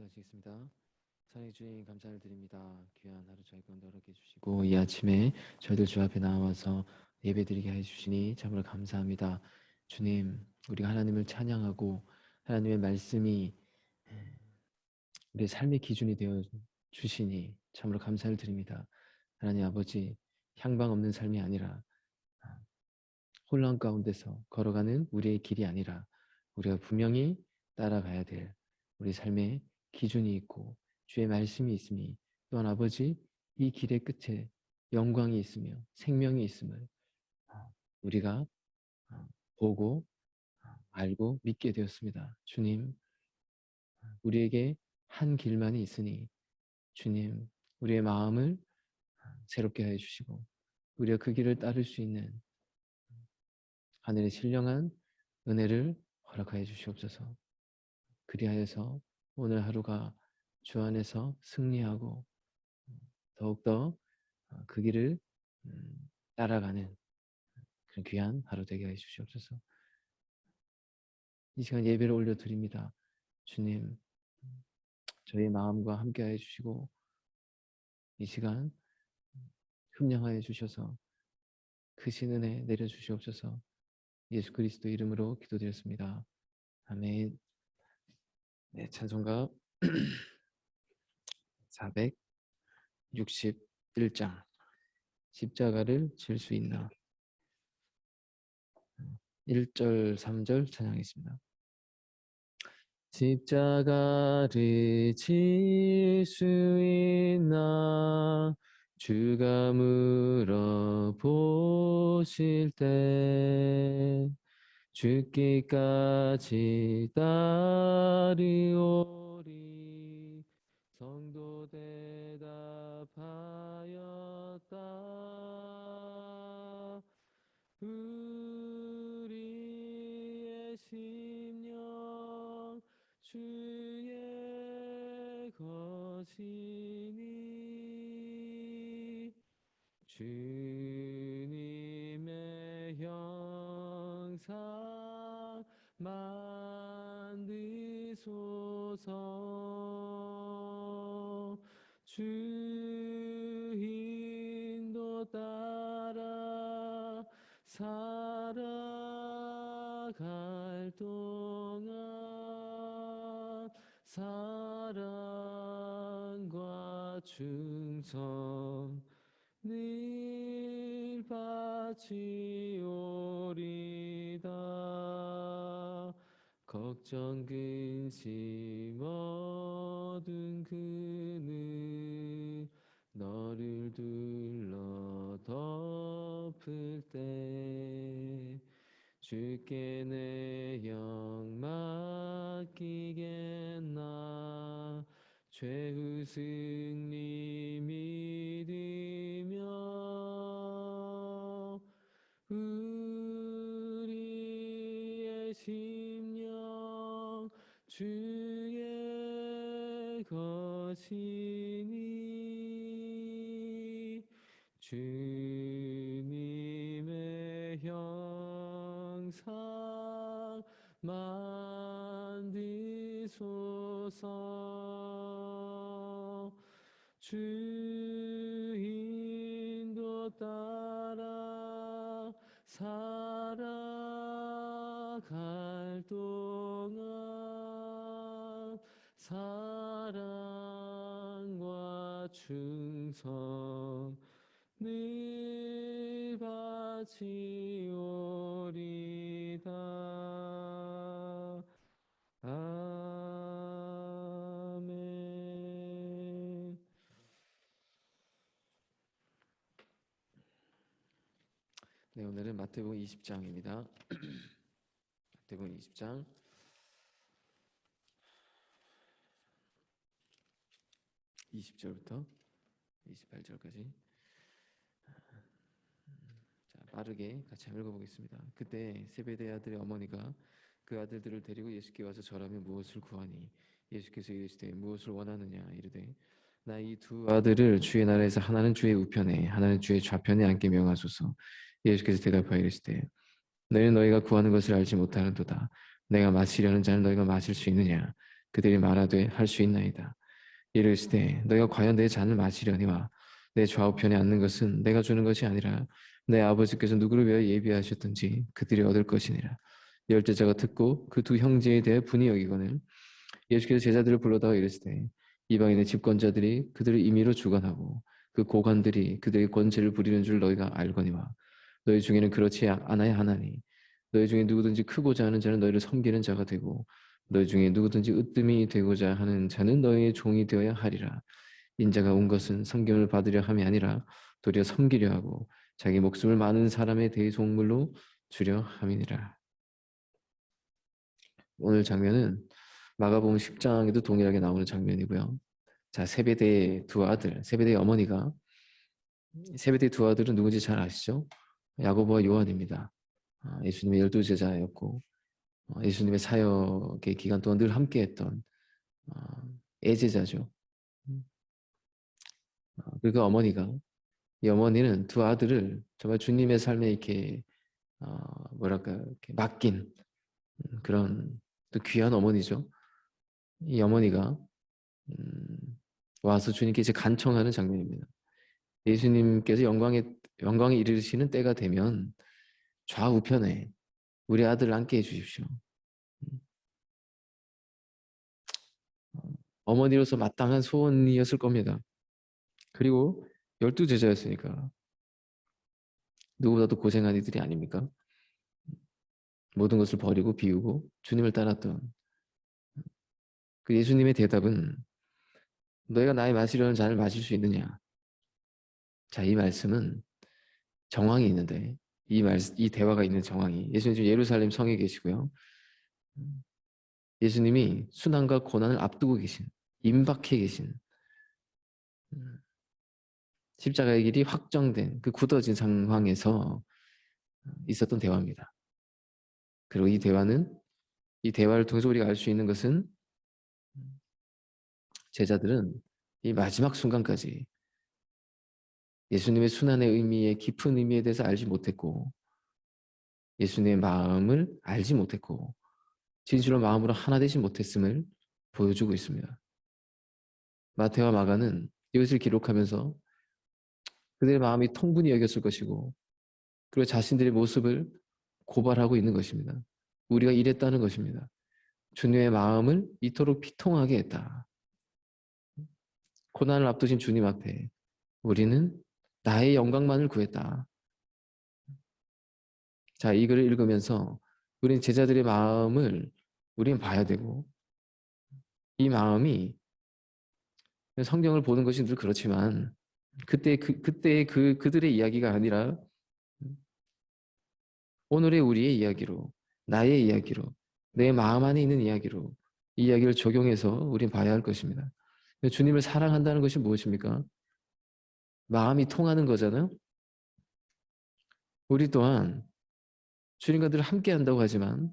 기도하시겠습니다. 사랑해 주님 감사를 드립니다. 귀한 하루 저희 가운데 허락해 주시고 이 아침에 저희들 주 앞에 나와서 예배드리게 해주시니 참으로 감사합니다. 주님, 우리가 하나님을 찬양하고 하나님의 말씀이 우리의 삶의 기준이 되어 주시니 참으로 감사를 드립니다. 하나님 아버지, 향방 없는 삶이 아니라 혼란 가운데서 걸어가는 우리의 길이 아니라 우리가 분명히 따라가야 될 우리 삶의 기준이 있고 주의 말씀이 있으니 또한 아버지 이 길의 끝에 영광이 있으며 생명이 있음을 우리가 보고 알고 믿게 되었습니다. 주님, 우리에게 한 길만이 있으니 주님, 우리의 마음을 새롭게 해 주시고 우리가 그 길을 따를 수 있는 하늘의 신령한 은혜를 허락하여 주시옵소서. 그리하여서 오늘 하루가 주 안에서 승리하고 더욱더 그 길을 따라가는 그런 귀한 하루 되게 해 주시옵소서. 이 시간 예배를 올려드립니다. 주님, 저희 마음과 함께 해 주시고 이 시간 흠령하여 주셔서 크신 은혜 내려주시옵소서. 예수 그리스도 이름으로 기도드렸습니다. 아멘. 네, 찬송가 461장 십자가를 질 수 있나 1절 3절 찬양했습니다. 십자가를 질 수 있나 주가 물어보실 때 죽기까지 따르오리 성도 대답하였다. 우리의 심령 주의 것이니 주님의 형상 만드소서. 주 인도 따라 살아갈 동안 사랑과 충성 늘 바치오리다. 걱정 근심 어두운 그늘 너를 둘러 덮을 때 주께 내 영 맡기겠나. 최후 승리 믿으며 우리의 심령 주의 것이니 주님의 형상 만드소서. 주 인도 따라 살아갈 동안 사랑과 충성 늘 바치오리다. 아멘. 네, 오늘은 마태복음 20장입니다. 마태복음 20장 20절부터 28절까지 빠르게 같이 한번 읽어보겠습니다. 그때 세베대 아들의 어머니가 그 아들들을 데리고 예수께 와서 절하며 무엇을 구하니 예수께서 이르시되 무엇을 원하느냐 이르되 나 이 두 아들을 주의 나라에서 하나는 주의 우편에 하나는 주의 좌편에 앉게 명하소서. 예수께서 대답하여 이르시되 너희는 너희가 구하는 것을 알지 못하는도다. 내가 마시려는 잔을 너희가 마실 수 있느냐. 그들이 말하되 할 수 있나이다. 이르시되 너희가 과연 내 잔을 마시려니와 내 좌우편에 앉는 것은 내가 주는 것이 아니라 내 아버지께서 누구를 위하여 예비하셨든지 그들이 얻을 것이니라. 열제자가 듣고 그 두 형제에 대해 분이 여기거늘 예수께서 제자들을 불러다가 이르시되 이방인의 집권자들이 그들을 임의로 주관하고 그 고관들이 그들의 권세를 부리는 줄 너희가 알거니와 너희 중에는 그렇지 않아야 하나니 너희 중에 누구든지 크고자 하는 자는 너희를 섬기는 자가 되고 너희 중에 누구든지 으뜸이 되고자 하는 자는 너희의 종이 되어야 하리라. 인자가 온 것은 섬김을 받으려 함이 아니라 도리어 섬기려 하고 자기 목숨을 많은 사람의 대속물로 주려 함이니라. 오늘 장면은 마가복음 10장에도 동일하게 나오는 장면이고요. 자, 세베대의 두 아들, 세베대의 어머니가 세베대의 두 아들은 누군지 잘 아시죠? 야고보와 요한입니다. 예수님의 12제자였고 예수님의 사역의 기간 동안 늘 함께했던 애제자죠. 그리고 어머니가 이 어머니는 두 아들을 정말 주님의 삶에 이렇게 뭐랄까 이렇게 맡긴 그런 또 귀한 어머니죠. 이 어머니가 와서 주님께 이제 간청하는 장면입니다. 예수님께서 영광에 이르시는 때가 되면 좌우편에 우리 아들을 앉게 해주십시오. 어머니로서 마땅한 소원이었을 겁니다. 그리고 12제자였으니까 누구보다도 고생한 이들이 아닙니까? 모든 것을 버리고 비우고 주님을 따랐던 그 예수님의 대답은 너희가 나의 마시려는 잔을 마실 수 있느냐? 자, 이 말씀은 정황이 있는데 이 대화가 있는 정황이 예수님 지금 예루살렘 성에 계시고요. 예수님이 순환과 고난을 앞두고 계신 임박해 계신 십자가의 길이 확정된 그 굳어진 상황에서 있었던 대화입니다. 그리고 이 대화를 통해서 우리가 알 수 있는 것은 제자들은 이 마지막 순간까지 예수님의 순환의 의미에 깊은 의미에 대해서 알지 못했고 예수님의 마음을 알지 못했고 진실로 마음으로 하나 되지 못했음을 보여주고 있습니다. 마태와 마가는 이것을 기록하면서 그들의 마음이 통분히 여겼을 것이고 그리고 자신들의 모습을 고발하고 있는 것입니다. 우리가 이랬다는 것입니다. 주님의 마음을 이토록 비통하게 했다. 고난을 앞두신 주님 앞에 우리는 나의 영광만을 구했다. 자, 이 글을 읽으면서 우리는 제자들의 마음을 우리는 봐야 되고 이 마음이 성경을 보는 것이 늘 그렇지만 그때의 그들의 이야기가 아니라 오늘의 우리의 이야기로 나의 이야기로 내 마음 안에 있는 이야기로 이 이야기를 적용해서 우리는 봐야 할 것입니다. 주님을 사랑한다는 것이 무엇입니까? 마음이 통하는 거잖아요. 우리 또한 주님과 늘 함께 한다고 하지만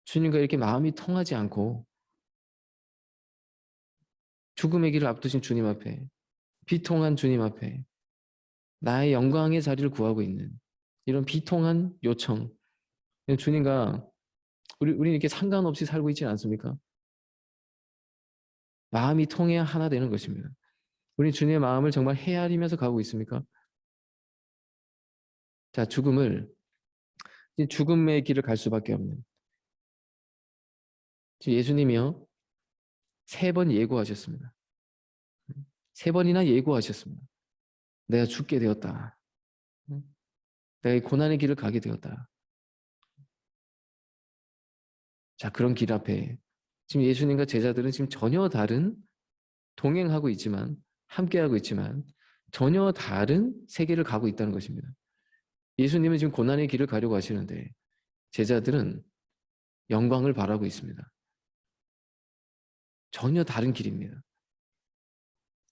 주님과 이렇게 마음이 통하지 않고 죽음의 길을 앞두신 주님 앞에 비통한 주님 앞에 나의 영광의 자리를 구하고 있는 이런 비통한 요청 주님과 우리 이렇게 상관없이 살고 있지 않습니까? 마음이 통해야 하나 되는 것입니다. 우리 주님의 마음을 정말 헤아리면서 가고 있습니까? 자, 죽음의 길을 갈 수밖에 없는 예수님이요 3번 예고하셨습니다. 3번이나 예고하셨습니다. 내가 죽게 되었다. 내가 이 고난의 길을 가게 되었다. 자, 그런 길 앞에 지금 예수님과 제자들은 지금 전혀 다른 동행하고 있지만 함께하고 있지만 전혀 다른 세계를 가고 있다는 것입니다. 예수님은 지금 고난의 길을 가려고 하시는데 제자들은 영광을 바라고 있습니다. 전혀 다른 길입니다.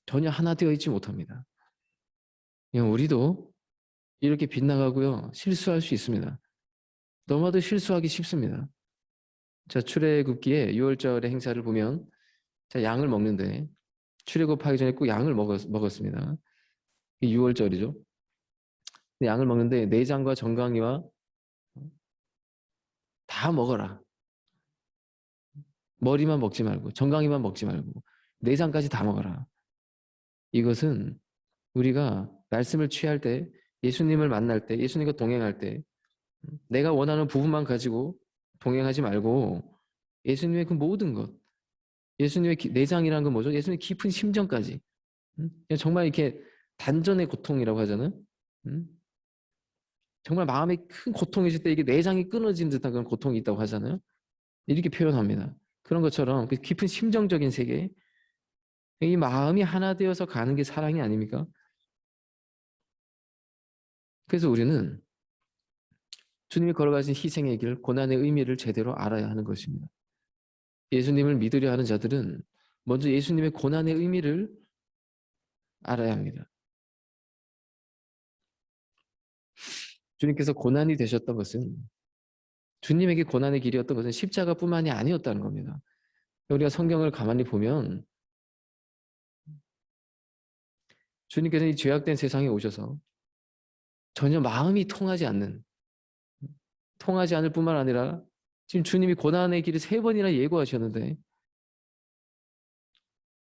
전혀 하나 되어 있지 못합니다. 우리도 이렇게 빗나가고요. 실수할 수 있습니다. 너무나도 실수하기 쉽습니다. 자, 출애굽기에 6월절의 행사를 보면 자, 양을 먹는데 출애굽하기 전에 꼭 양을 먹었습니다. 6월절이죠. 양을 먹는데 내장과 정강이와 다 먹어라. 머리만 먹지 말고 정강이만 먹지 말고 내장까지 다 먹어라. 이것은 우리가 말씀을 취할 때, 예수님을 만날 때, 예수님과 동행할 때 내가 원하는 부분만 가지고 동행하지 말고 예수님의 그 모든 것, 예수님의 내장이라는 건 뭐죠? 예수님의 깊은 심정까지, 정말 이렇게 단전의 고통이라고 하잖아요. 정말 마음에 큰 고통이 있을 때 이게 내장이 끊어진 듯한 그런 고통이 있다고 하잖아요. 이렇게 표현합니다. 그런 것처럼 그 깊은 심정적인 세계, 이 마음이 하나 되어서 가는 게 사랑이 아닙니까? 그래서 우리는 주님이 걸어가신 희생의 길, 고난의 의미를 제대로 알아야 하는 것입니다. 예수님을 믿으려 하는 자들은 먼저 예수님의 고난의 의미를 알아야 합니다. 주님께서 고난이 되셨던 것은, 주님에게 고난의 길이었던 것은 십자가뿐만이 아니었다는 겁니다. 우리가 성경을 가만히 보면 주님께서 이 죄악된 세상에 오셔서 전혀 마음이 통하지 않을 뿐만 아니라 지금 주님이 고난의 길을 3번이나 예고하셨는데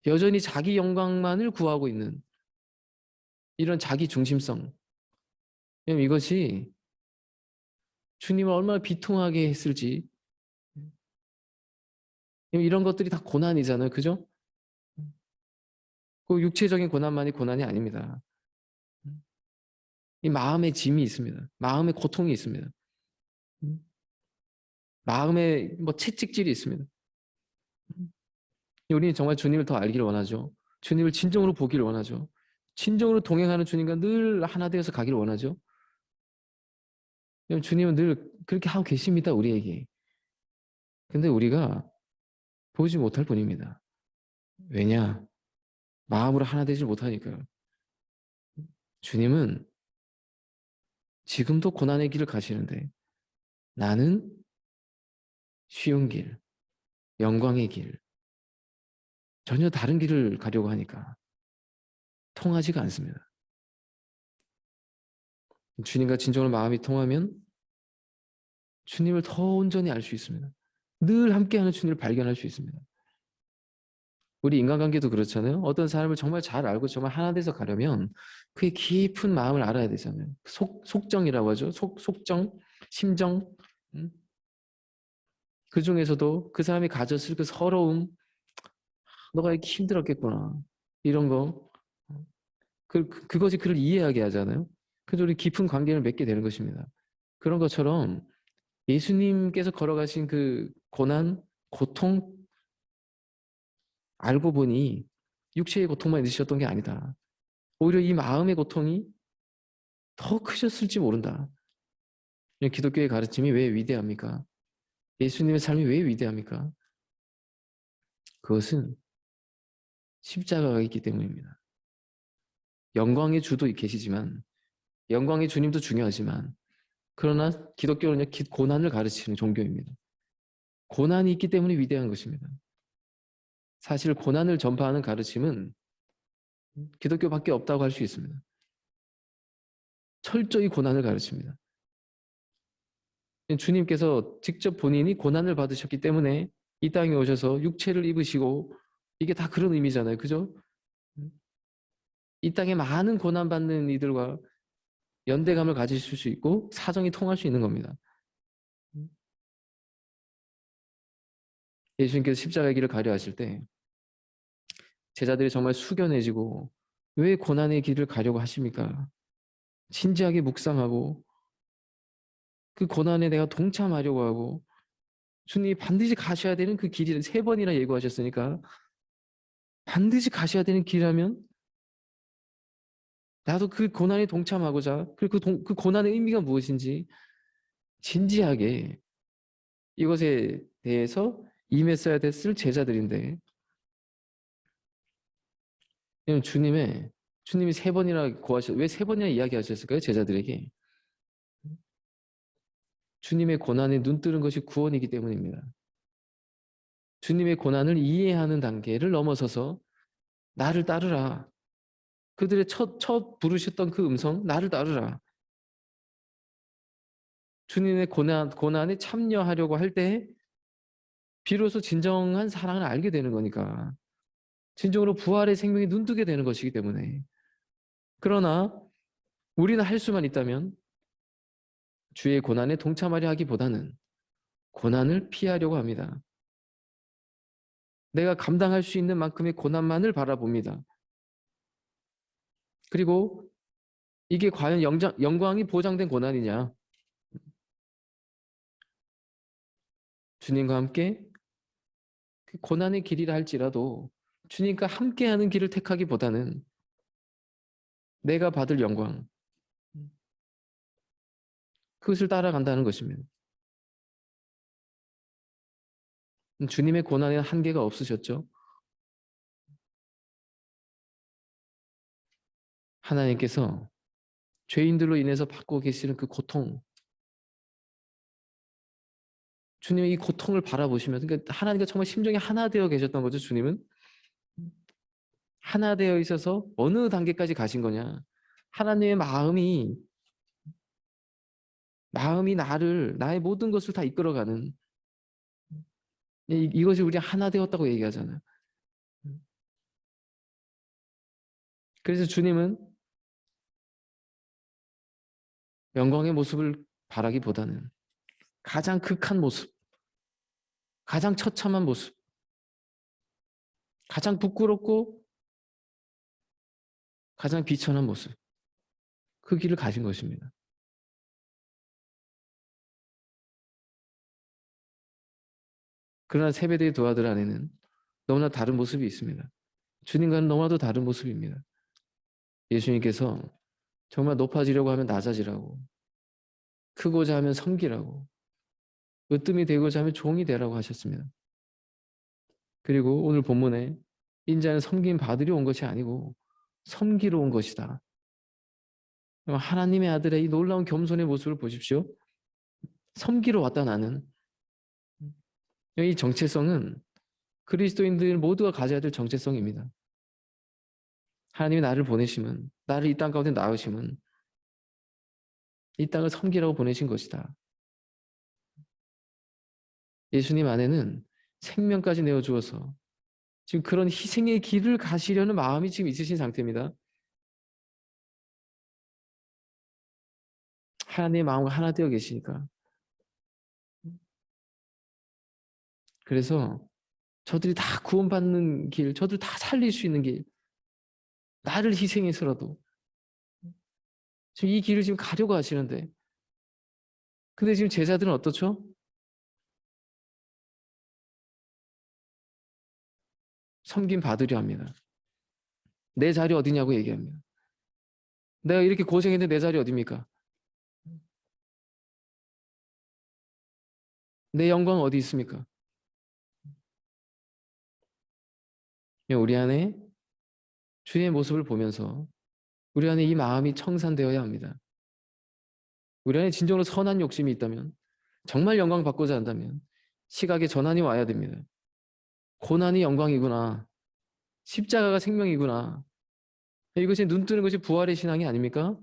여전히 자기 영광만을 구하고 있는 이런 자기 중심성, 이것이 주님을 얼마나 비통하게 했을지. 이런 것들이 다 고난이잖아요. 그죠? 그 육체적인 고난만이 고난이 아닙니다. 이 마음의 짐이 있습니다. 마음의 고통이 있습니다. 마음의 채찍질이 있습니다. 우리는 정말 주님을 더 알기를 원하죠. 주님을 진정으로 보기를 원하죠. 진정으로 동행하는 주님과 늘 하나 되어서 가기를 원하죠. 주님은 늘 그렇게 하고 계십니다. 우리에게. 근데 우리가 보지 못할 뿐입니다. 왜냐? 마음으로 하나 되지 못하니까요. 주님은 지금도 고난의 길을 가시는데 나는 쉬운 길, 영광의 길, 전혀 다른 길을 가려고 하니까 통하지가 않습니다. 주님과 진정으로 마음이 통하면 주님을 더 온전히 알 수 있습니다. 늘 함께하는 주님을 발견할 수 있습니다. 우리 인간관계도 그렇잖아요. 어떤 사람을 정말 잘 알고 정말 하나 돼서 가려면 그의 깊은 마음을 알아야 되잖아요. 속정이라고 하죠. 속정, 심정. 그 중에서도 그 사람이 가졌을 그 서러움, 너가 이렇게 힘들었겠구나. 이런 거. 그것이 그를 이해하게 하잖아요. 그래서 우리 깊은 관계를 맺게 되는 것입니다. 그런 것처럼 예수님께서 걸어가신 그 고난, 고통, 알고 보니 육체의 고통만 있으셨던 게 아니다. 오히려 이 마음의 고통이 더 크셨을지 모른다. 기독교의 가르침이 왜 위대합니까? 예수님의 삶이 왜 위대합니까? 그것은 십자가가 있기 때문입니다. 영광의 주도 계시지만, 영광의 주님도 중요하지만, 그러나 기독교는 고난을 가르치는 종교입니다. 고난이 있기 때문에 위대한 것입니다. 사실 고난을 전파하는 가르침은 기독교밖에 없다고 할 수 있습니다. 철저히 고난을 가르칩니다. 주님께서 직접 본인이 고난을 받으셨기 때문에 이 땅에 오셔서 육체를 입으시고, 이게 다 그런 의미잖아요. 그죠? 이 땅에 많은 고난받는 이들과 연대감을 가지실 수 있고 사정이 통할 수 있는 겁니다. 예수님께서 십자가의 길을 가려 하실 때 제자들이 정말 숙연해지고, 왜 고난의 길을 가려고 하십니까? 진지하게 묵상하고 그 고난에 내가 동참하려고 하고, 주님이 반드시 가셔야 되는 그 길을 3번이나 예고하셨으니까 반드시 가셔야 되는 길이라면 나도 그 고난에 동참하고자, 그리고 그 고난의 의미가 무엇인지 진지하게 이것에 대해서 임했어야 됐을 제자들인데, 주님이 3번이나 왜 3번이나 이야기하셨을까요? 제자들에게. 주님의 고난에 눈 뜨는 것이 구원이기 때문입니다. 주님의 고난을 이해하는 단계를 넘어서서 나를 따르라. 그들의 첫 부르셨던 그 음성, 나를 따르라. 주님의 고난에 참여하려고 할 때 비로소 진정한 사랑을 알게 되는 거니까. 진정으로 부활의 생명에 눈뜨게 되는 것이기 때문에. 그러나 우리는 할 수만 있다면 주의 고난에 동참하려 하기보다는 고난을 피하려고 합니다. 내가 감당할 수 있는 만큼의 고난만을 바라봅니다. 그리고 이게 과연 영광이 보장된 고난이냐? 주님과 함께 그 고난의 길이라 할지라도 주님과 함께하는 길을 택하기보다는 내가 받을 영광, 그것을 따라간다는 것입니다. 주님의 고난에는 한계가 없으셨죠? 하나님께서 죄인들로 인해서 받고 계시는 그 고통, 주님의 이 고통을 바라보시면, 그러니까 하나님과 정말 심정이 하나 되어 계셨던 거죠. 주님은 하나 되어 있어서 어느 단계까지 가신 거냐? 하나님의 마음이 나의 모든 것을 다 이끌어가는, 이것이 우리 하나 되었다고 얘기하잖아요. 그래서 주님은 영광의 모습을 바라기보다는 가장 극한 모습, 가장 처참한 모습, 가장 부끄럽고 가장 비천한 모습, 그 길을 가신 것입니다. 그러나 세배대의 두 아들 안에는 너무나 다른 모습이 있습니다. 주님과는 너무나도 다른 모습입니다. 예수님께서 정말 높아지려고 하면 낮아지라고, 크고자 하면 섬기라고, 으뜸이 되고자 하면 종이 되라고 하셨습니다. 그리고 오늘 본문에 인자는 섬김 받으려 온 것이 아니고 섬기러 온 것이다. 하나님의 아들의 이 놀라운 겸손의 모습을 보십시오. 섬기러 왔다 나는. 이 정체성은 그리스도인들 모두가 가져야 될 정체성입니다. 하나님이 나를 보내심은, 나를 이 땅 가운데 낳으심은 이 땅을 섬기라고 보내신 것이다. 예수님 안에는 생명까지 내어주어서 지금 그런 희생의 길을 가시려는 마음이 지금 있으신 상태입니다. 하나님의 마음과 하나 되어 계시니까. 그래서 저들이 다 구원받는 길, 저들 다 살릴 수 있는 길, 나를 희생해서라도 지금 이 길을 지금 가려고 하시는데, 근데 지금 제자들은 어떻죠? 섬김 받으려 합니다. 내 자리 어디냐고 얘기합니다. 내가 이렇게 고생했는데 내 자리 어디입니까? 내 영광 어디 있습니까? 우리 안에 주의 모습을 보면서 우리 안에 이 마음이 청산되어야 합니다. 우리 안에 진정으로 선한 욕심이 있다면, 정말 영광 받고자 한다면 시각에 전환이 와야 됩니다. 고난이 영광이구나. 십자가가 생명이구나. 이것이 눈뜨는 것이 부활의 신앙이 아닙니까?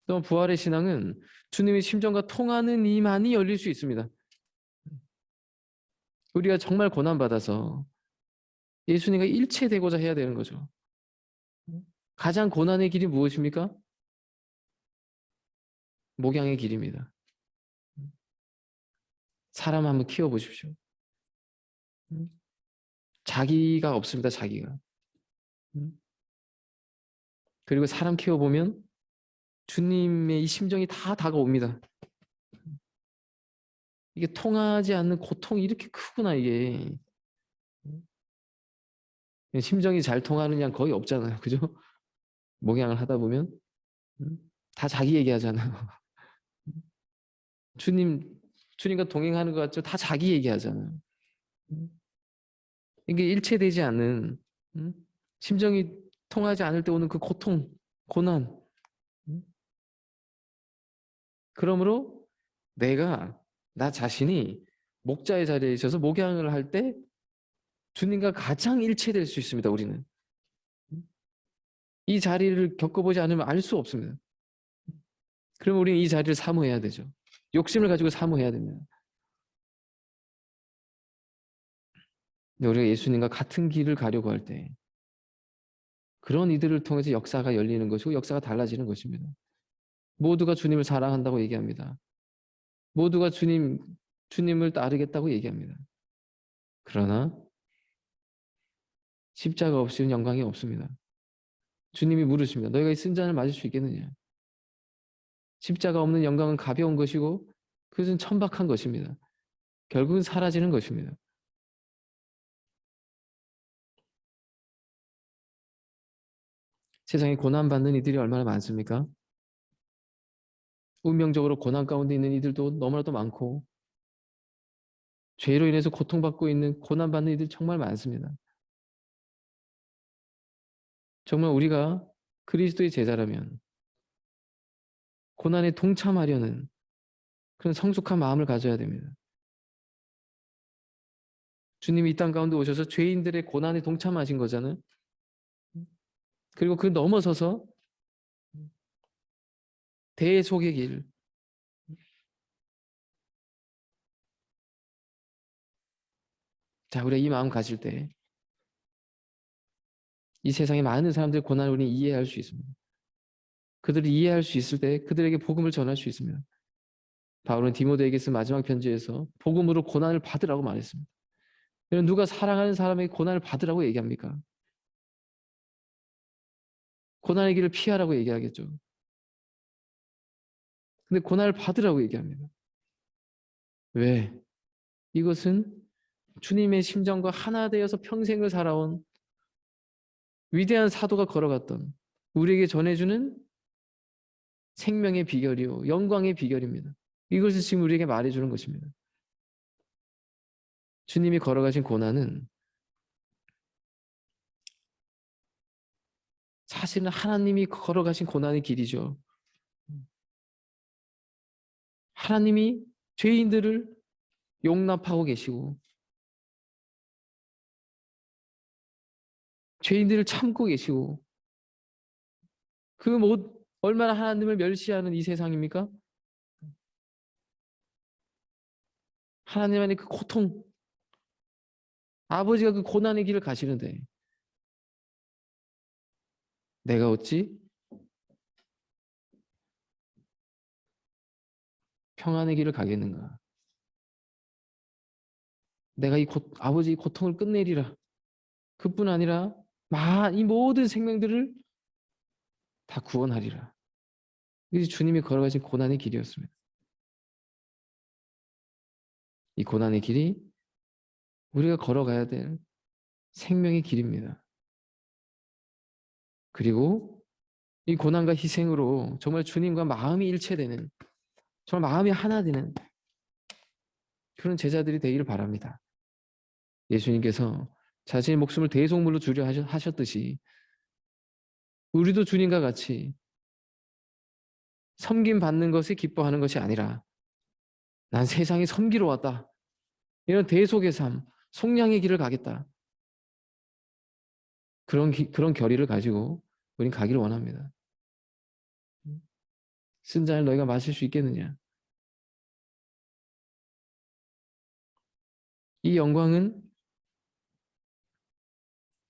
또 부활의 신앙은 주님의 심정과 통하는 이만이 열릴 수 있습니다. 우리가 정말 고난받아서 예수님과 일체되고자 해야 되는 거죠. 가장 고난의 길이 무엇입니까? 목양의 길입니다. 사람 한번 키워보십시오. 자기가 없습니다. 자기가. 그리고 사람 키워보면 주님의 이 심정이 다 다가옵니다. 이게 통하지 않는 고통이 이렇게 크구나, 이게. 심정이 잘 통하는 양 거의 없잖아요. 그죠? 목양을 하다 보면 다 자기 얘기하잖아요. 주님과 동행하는 것 같죠? 다 자기 얘기하잖아요. 이게 일체되지 않는, 심정이 통하지 않을 때 오는 그 고통, 고난. 그러므로 나 자신이 목자의 자리에 있어서 목양을 할 때 주님과 가장 일체될 수 있습니다. 우리는 이 자리를 겪어보지 않으면 알 수 없습니다. 그럼 우리는 이 자리를 사모해야 되죠. 욕심을 가지고 사모해야 됩니다. 우리가 예수님과 같은 길을 가려고 할 때 그런 이들을 통해서 역사가 열리는 것이고 역사가 달라지는 것입니다. 모두가 주님을 사랑한다고 얘기합니다. 모두가 주님을 따르겠다고 얘기합니다. 그러나 십자가 없이는 영광이 없습니다. 주님이 물으십니다. 너희가 이 쓴 잔을 마실 수 있겠느냐? 십자가 없는 영광은 가벼운 것이고 그것은 천박한 것입니다. 결국은 사라지는 것입니다. 세상에 고난받는 이들이 얼마나 많습니까? 운명적으로 고난 가운데 있는 이들도 너무나도 많고 죄로 인해서 고통받고 있는 고난받는 이들이 정말 많습니다. 정말 우리가 그리스도의 제자라면 고난에 동참하려는 그런 성숙한 마음을 가져야 됩니다. 주님이 이 땅 가운데 오셔서 죄인들의 고난에 동참하신 거잖아요. 그리고 그 넘어서서 대속의 길, 자, 우리가 이 마음 가질 때 이 세상의 많은 사람들의 고난을 우리는 이해할 수 있습니다. 그들을 이해할 수 있을 때 그들에게 복음을 전할 수 있습니다. 바울은 디모데에게 쓴 마지막 편지에서 복음으로 고난을 받으라고 말했습니다. 누가 사랑하는 사람에게 고난을 받으라고 얘기합니까? 고난의 길을 피하라고 얘기하겠죠. 근데 고난을 받으라고 얘기합니다. 왜? 이것은 주님의 심정과 하나 되어서 평생을 살아온 위대한 사도가 걸어갔던 우리에게 전해주는 생명의 비결이요 영광의 비결입니다. 이것을 지금 우리에게 말해주는 것입니다. 주님이 걸어가신 고난은 사실은 하나님이 걸어가신 고난의 길이죠. 하나님이 죄인들을 용납하고 계시고 죄인들을 참고 계시고 얼마나 하나님을 멸시하는 이 세상입니까? 하나님 안에 그 고통, 아버지가 그 고난의 길을 가시는데 내가 어찌 평안의 길을 가겠는가? 내가 아버지의 고통을 끝내리라. 그뿐 아니라 이 모든 생명들을 다 구원하리라. 이것이 주님이 걸어가신 고난의 길이었습니다. 이 고난의 길이 우리가 걸어가야 될 생명의 길입니다. 그리고 이 고난과 희생으로 정말 주님과 마음이 일체되는, 정말 마음이 하나 되는 그런 제자들이 되기를 바랍니다. 예수님께서 자신의 목숨을 대속물로 주려 하셨듯이 우리도 주님과 같이 섬김 받는 것에 기뻐하는 것이 아니라 난 세상에 섬기러 왔다. 이런 대속의 삶, 속량의 길을 가겠다. 그런 결의를 가지고 우린 가기를 원합니다. 쓴 잔을 너희가 마실 수 있겠느냐? 이 영광은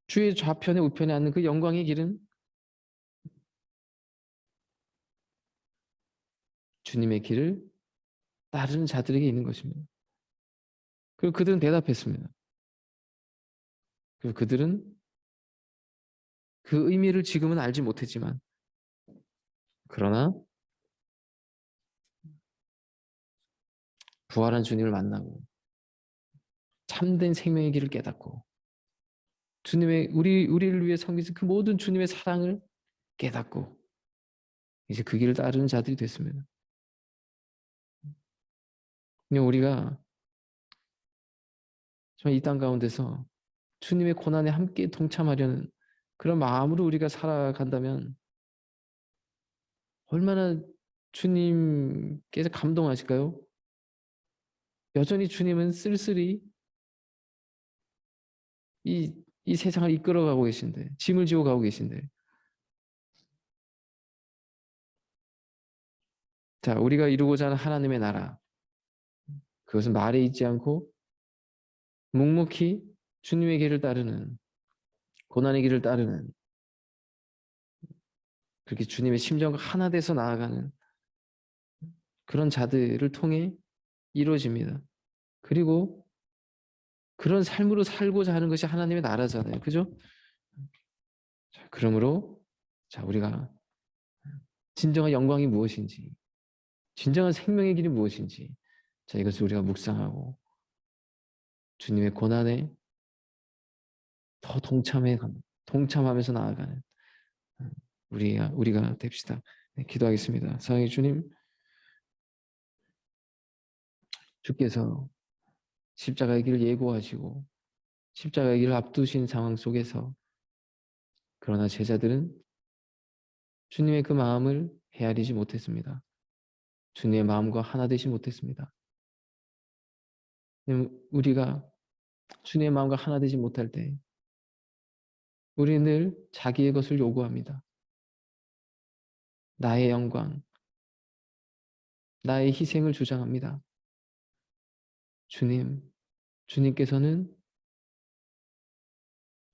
주의 좌편에 우편에 앉는 그 영광의 길은 주님의 길을 따르는 자들에게 있는 것입니다. 그리고 그들은 대답했습니다. 그리고 그들은 그 의미를 지금은 알지 못했지만 그러나 부활한 주님을 만나고 참된 생명의 길을 깨닫고 주님의 우리를 위해 섬기신 그 모든 주님의 사랑을 깨닫고 이제 그 길을 따르는 자들이 됐습니다. 그냥 우리가 정말 이 땅 가운데서 주님의 고난에 함께 동참하려는 그런 마음으로 우리가 살아간다면 얼마나 주님께서 감동하실까요? 여전히 주님은 쓸쓸히 이 세상을 이끌어가고 계신데, 짐을 지고 가고 계신데, 자, 우리가 이루고자 하는 하나님의 나라, 그것은 말에 있지 않고 묵묵히 주님의 길을 따르는, 고난의 길을 따르는, 그렇게 주님의 심정과 하나 돼서 나아가는 그런 자들을 통해 이루어집니다. 그리고 그런 삶으로 살고자 하는 것이 하나님의 나라잖아요. 그죠? 자, 그러므로 자, 우리가 진정한 영광이 무엇인지, 진정한 생명의 길이 무엇인지, 자, 이것을 우리가 묵상하고 주님의 고난에 더 동참하면서 나아가는 우리가 됩시다. 네, 기도하겠습니다. 사랑의 주님, 주께서 십자가의 길을 예고하시고 십자가의 길을 앞두신 상황 속에서 그러나 제자들은 주님의 그 마음을 헤아리지 못했습니다. 주님의 마음과 하나 되지 못했습니다. 우리가 주님의 마음과 하나 되지 못할 때 우리는 늘 자기의 것을 요구합니다. 나의 영광, 나의 희생을 주장합니다. 주님께서는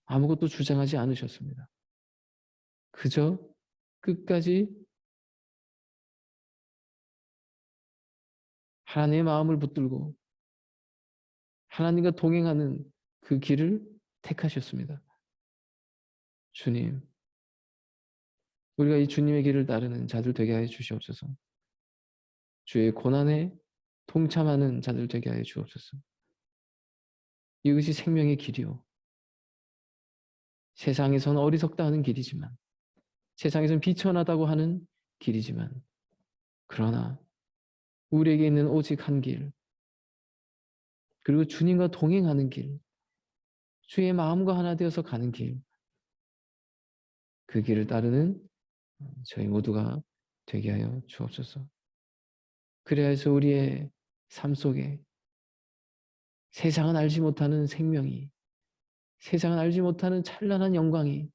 아무것도 주장하지 않으셨습니다. 그저 끝까지 하나님의 마음을 붙들고 하나님과 동행하는 그 길을 택하셨습니다. 주님, 우리가 이 주님의 길을 따르는 자들 되게 하여 주시옵소서. 주의 고난에 동참하는 자들 되게 하여 주옵소서. 이것이 생명의 길이요. 세상에서는 어리석다 하는 길이지만, 세상에서는 비천하다고 하는 길이지만, 그러나 우리에게 있는 오직 한 길, 그리고 주님과 동행하는 길, 주의 마음과 하나 되어서 가는 길, 그 길을 따르는 저희 모두가 되게 하여 주옵소서. 그래야 해서 우리의 삶 속에 세상은 알지 못하는 생명이, 세상은 알지 못하는 찬란한 영광이,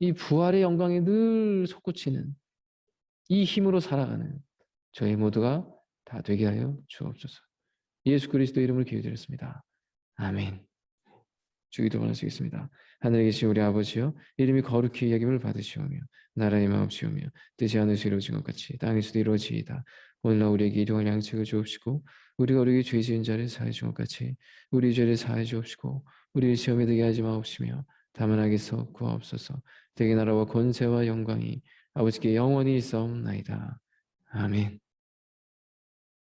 이 부활의 영광에 늘 솟구치는 이 힘으로 살아가는 저희 모두가 다 되게 하여 주옵소서. 예수 그리스도 이름을 기도드렸습니다. 아멘. 주기도 원하시겠습니다. 하늘에 계신 우리 아버지여, 이름이 거룩히 여김을 받으시오며 나라의 마옵시오며 뜻이 하늘에서 이루어진 것 같이 땅에서도 이루어지이다. 오늘날 우리에게 일용할 양식을 주옵시고 우리가 우리에게 죄 지은 자를 사하여 준 것 같이 우리 죄를 사하여 주옵시고 우리를 시험에 들게 하지 마옵시며 다만 악에서 구하옵소서. 대개 나라와 권세와 영광이 아버지께 영원히 있사옵나이다. 아멘.